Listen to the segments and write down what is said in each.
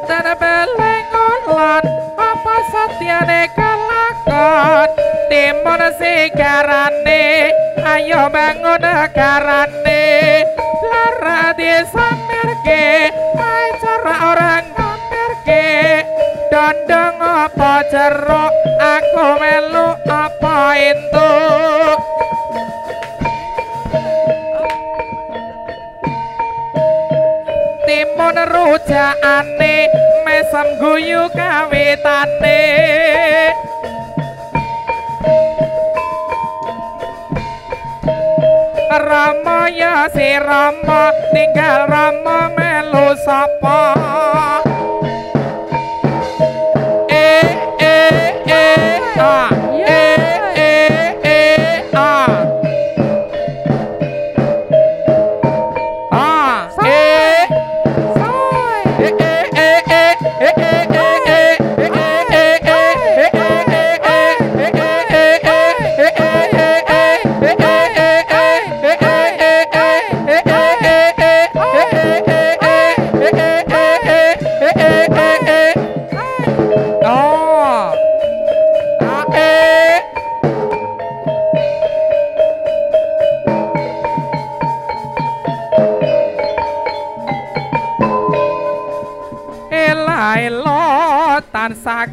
dan belengolan apa satyane kelakon timun sigarane ayo bangun negarane lara disamirke acara orang ngamirke dondong apa jeruk aku melu apa itu timun rujakane mesem guyu kawitane Rama ya si Rama tinggal Rama melu sapa tansah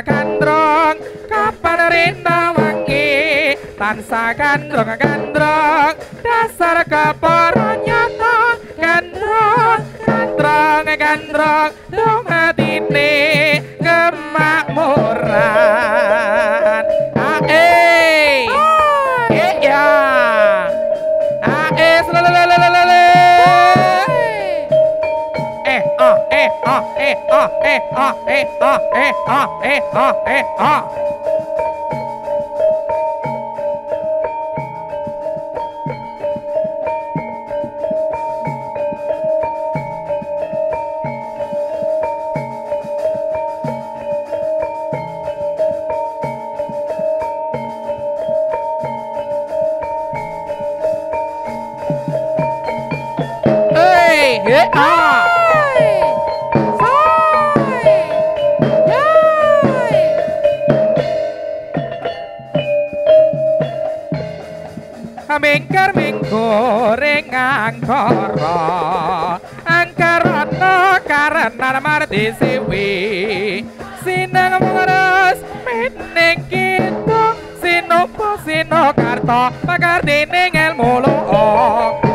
gandrong kapan rina wangi tansah gandrong dasar kepara nyata gandrong dong atine kemakmuran mingkar minggoreng angkara angkarana karena marti siwi sinang mengeras mening kita sinopo sinokarta pakardine ngelmu loong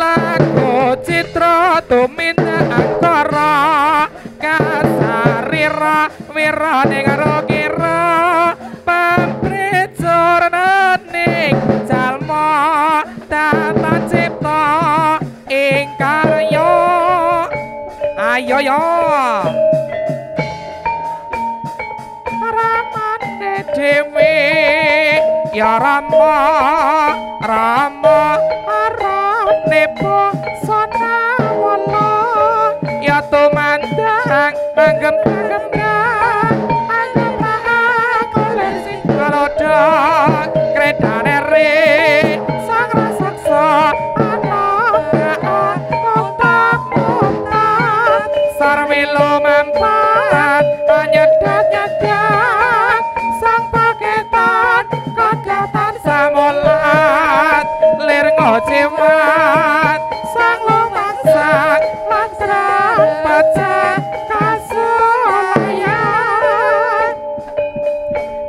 lagu citra tuminta angkara kasarira wira negara kira pamricurna ning jalma tata cipta ing karya ayo yo ramane dhewe ya Rama arane sona wala ya tumandang anggem-anggem aku lesi kalodok kredane re sang rasaksa ana kontak sarwilo mampat nyedat sang paketan kagatan samolat lir ngociwat sang lumangsak langsrang pecah kasulayan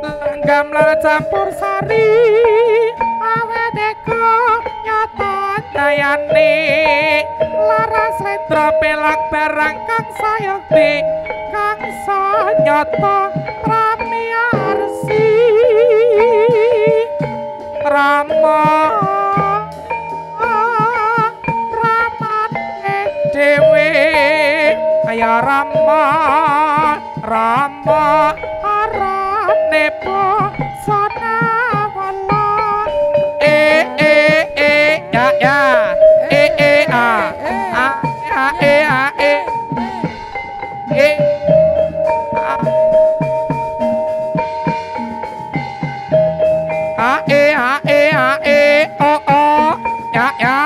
langgam lan campur sari awedeko nyata dayane laras retro pelak barang kang sayakti kang sanyata pramiarsi Rama dewe ayo Rama arane sona wala oh oh ya ya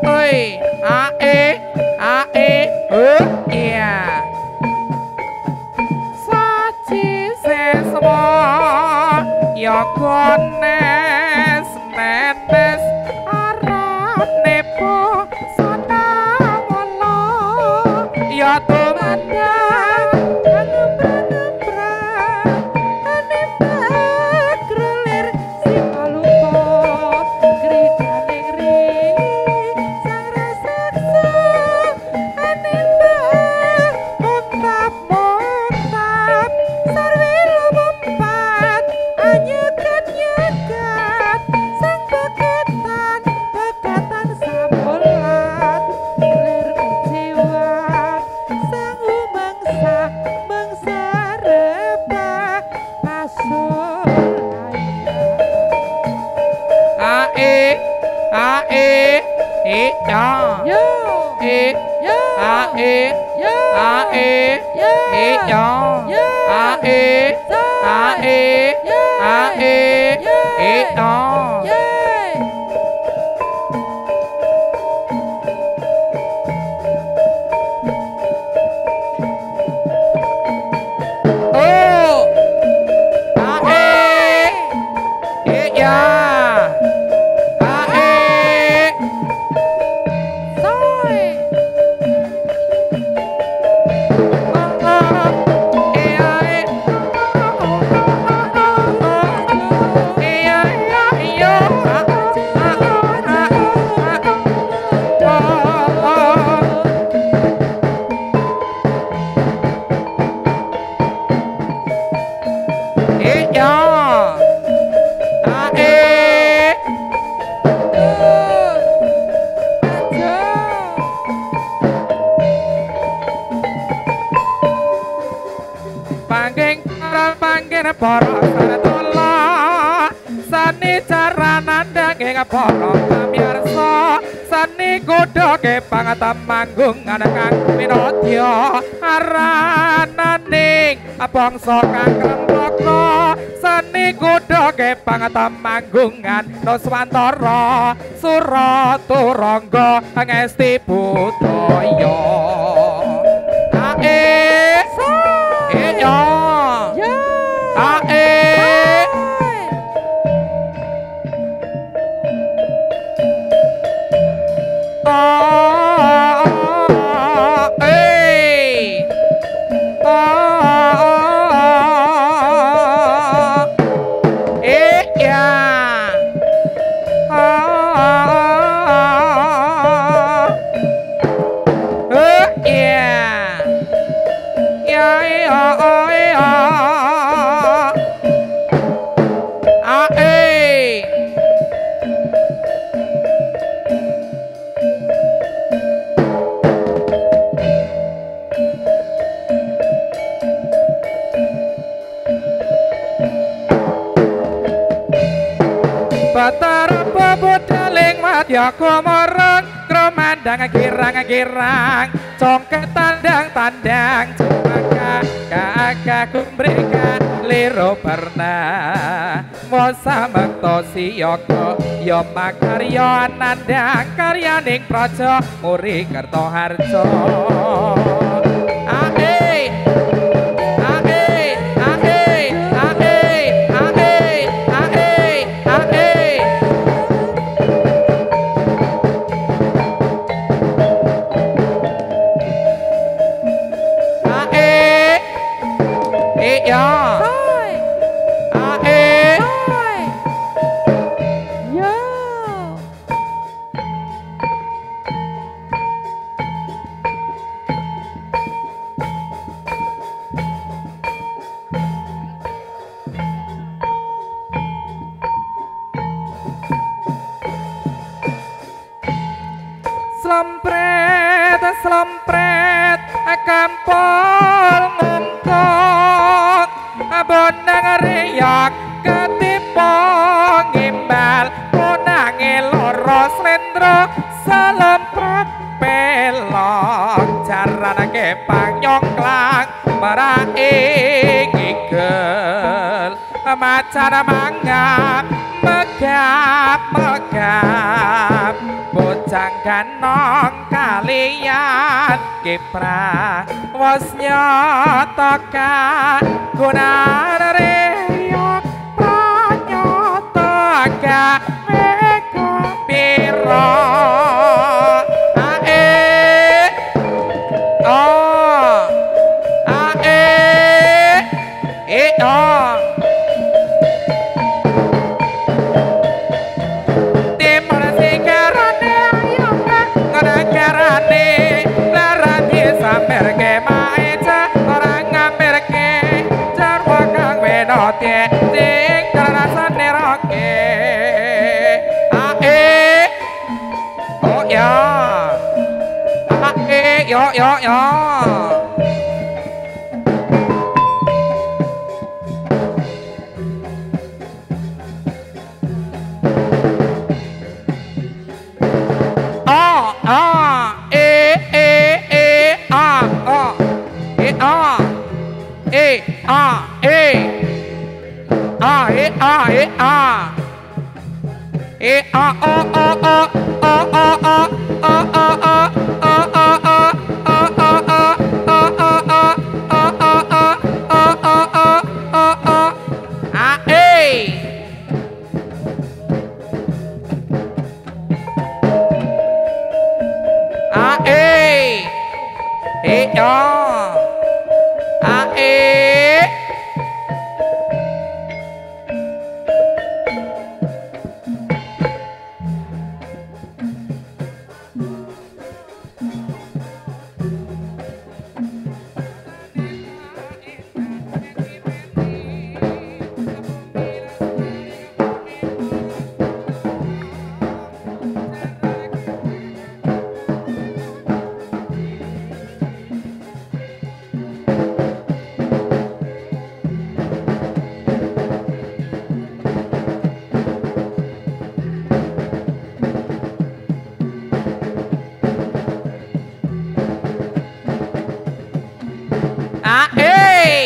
ơi iya saji seswa ya kones netes arep nepo sanawala ya tumandang para saratola sani cara nandanging para pamirsa sani godhoge pangatam manggung ana kang minodya arananing bangsa kang rembaka sani godhoge pangatam manggungan Nuswantara Suraturangga ngesti budaya Batara pebudaling madya kumurun kromandang girang-girang congket tandang-tandang cumaka kakak kumbrika liro pernah mosa mektosi yoko yoma karya nandang karyaning praja muri kertoharjo Slempret kampol ngongkong bonang riyak ketipo ngimbal konange loro slendro slempret pelok jaranake panyongklang maraing igel macan manggap megap bocang ganong kaliyan kiprah was nyataka gunane yok pranyata meko pira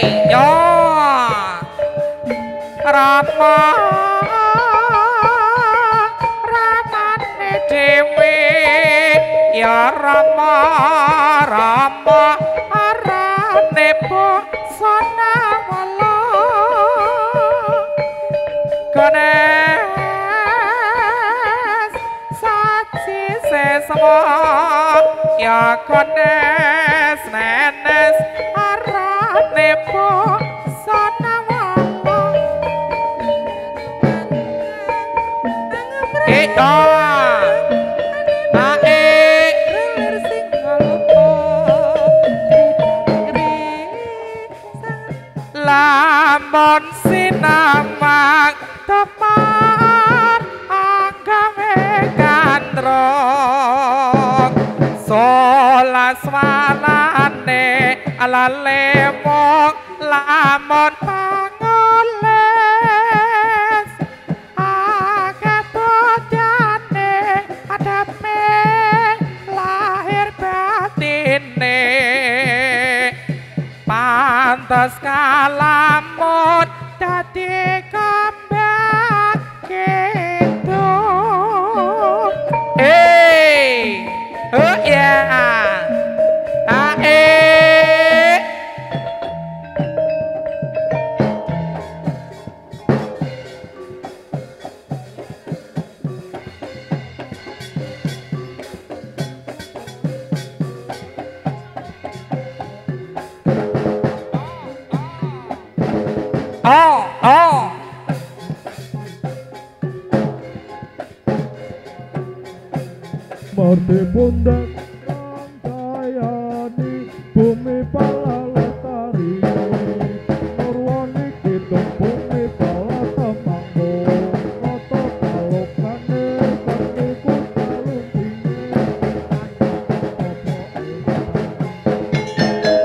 yo Rama Ramane dewe ya Rama Rama arane busana wala Ganes saci sesama ya Ganes nenes arane busana lamun sinamang teman agawe kandrong solas walane alale mok lamun pangoles akatotane adape lahir batine pantas kalamun dadi kambang gitu oh yeah Marti pundak kayani bumi palalestari Nurwani kitung bumi palatemanggo Koto kalokane karniku kalundine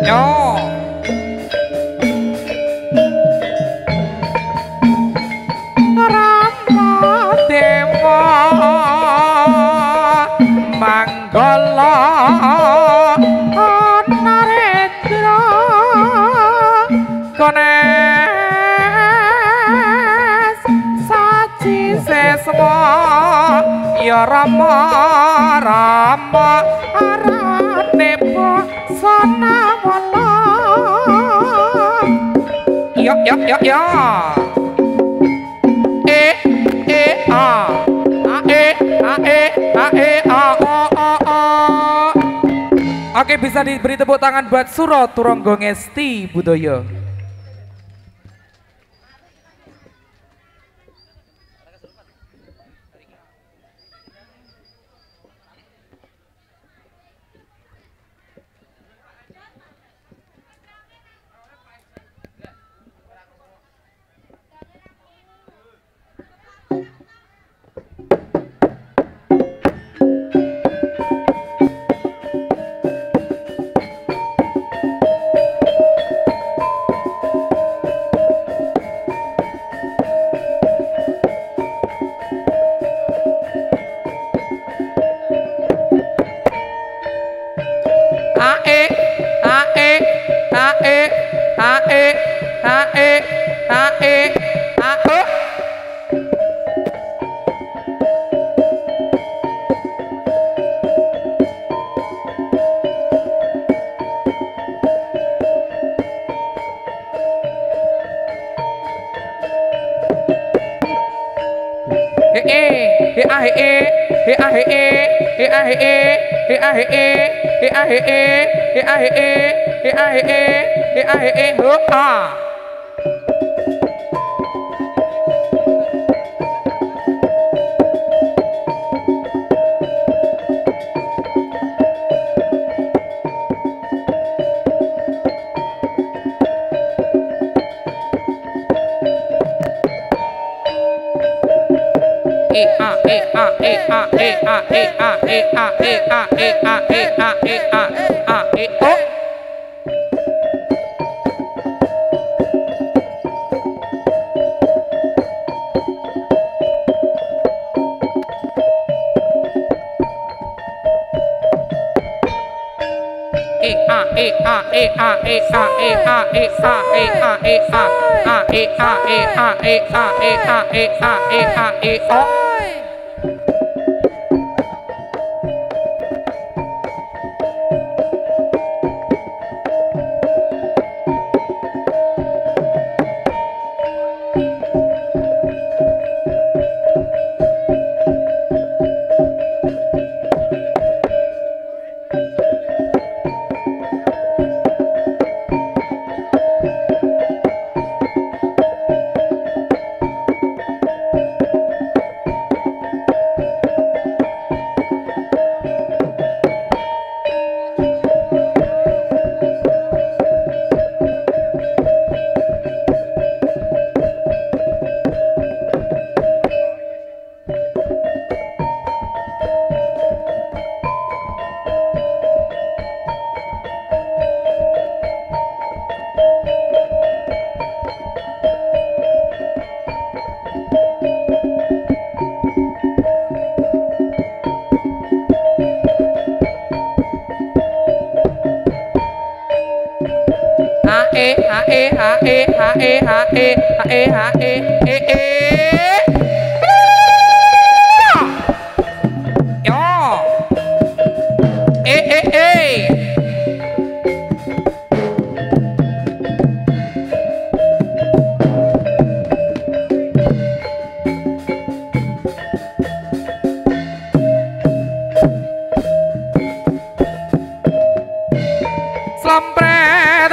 yo Rama Dewa Manggala tresno ya Rama Rama arane bosana wala ya Oke, bisa diberi tepuk tangan buat Suro Turonggo Ngesti Budoyo.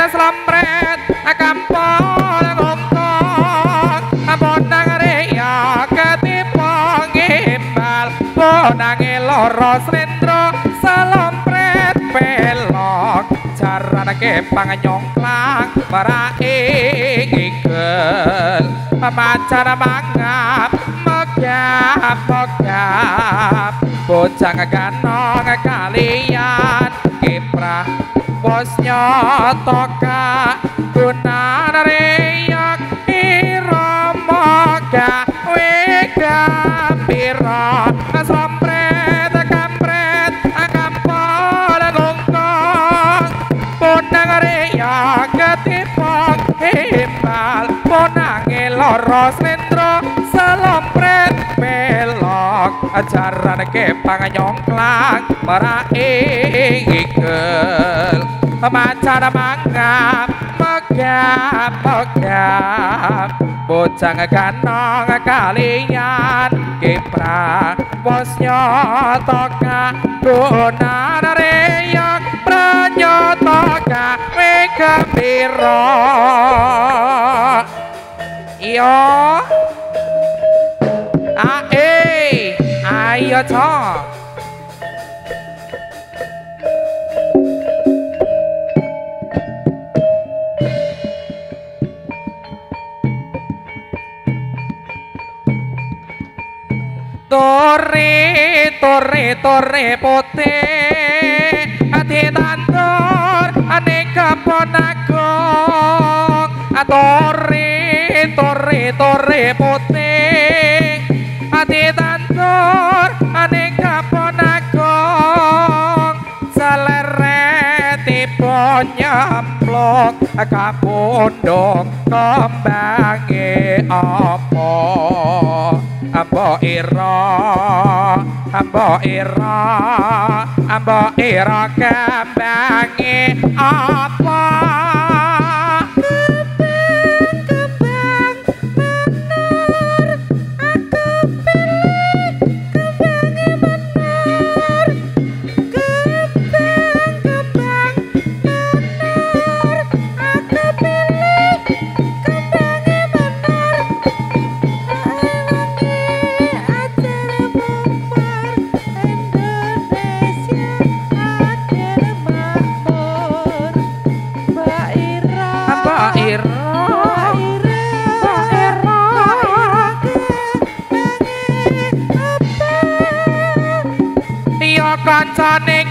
Slampret kampol ngongkong bonang reya ketipong imbal bonang loro slendro salampret pelok jaranake panganyongklang maraing igel macan mangap megap bocang ganong kalian kiprah bosnya toka gunan reyak iromoga wega pira sampret kampret kampol gongkong bonang reyak ketipong imbal bonang loro slendro salampret ajaran kepang nyongklang meraigel macan manggap megap bocang ganong kalian kipra bos nyotoka donan reyok pranyotoka wegapiro iyo ayo cho Tore putih hati tandur ane keponakong Tore putih hati tandur ane keponakong seleretipo nyemplok kapundung kembange apa Ambo ira kembange apa kembang menur aku pilih kembange menur kembang menur aku pilih kembange menur kancane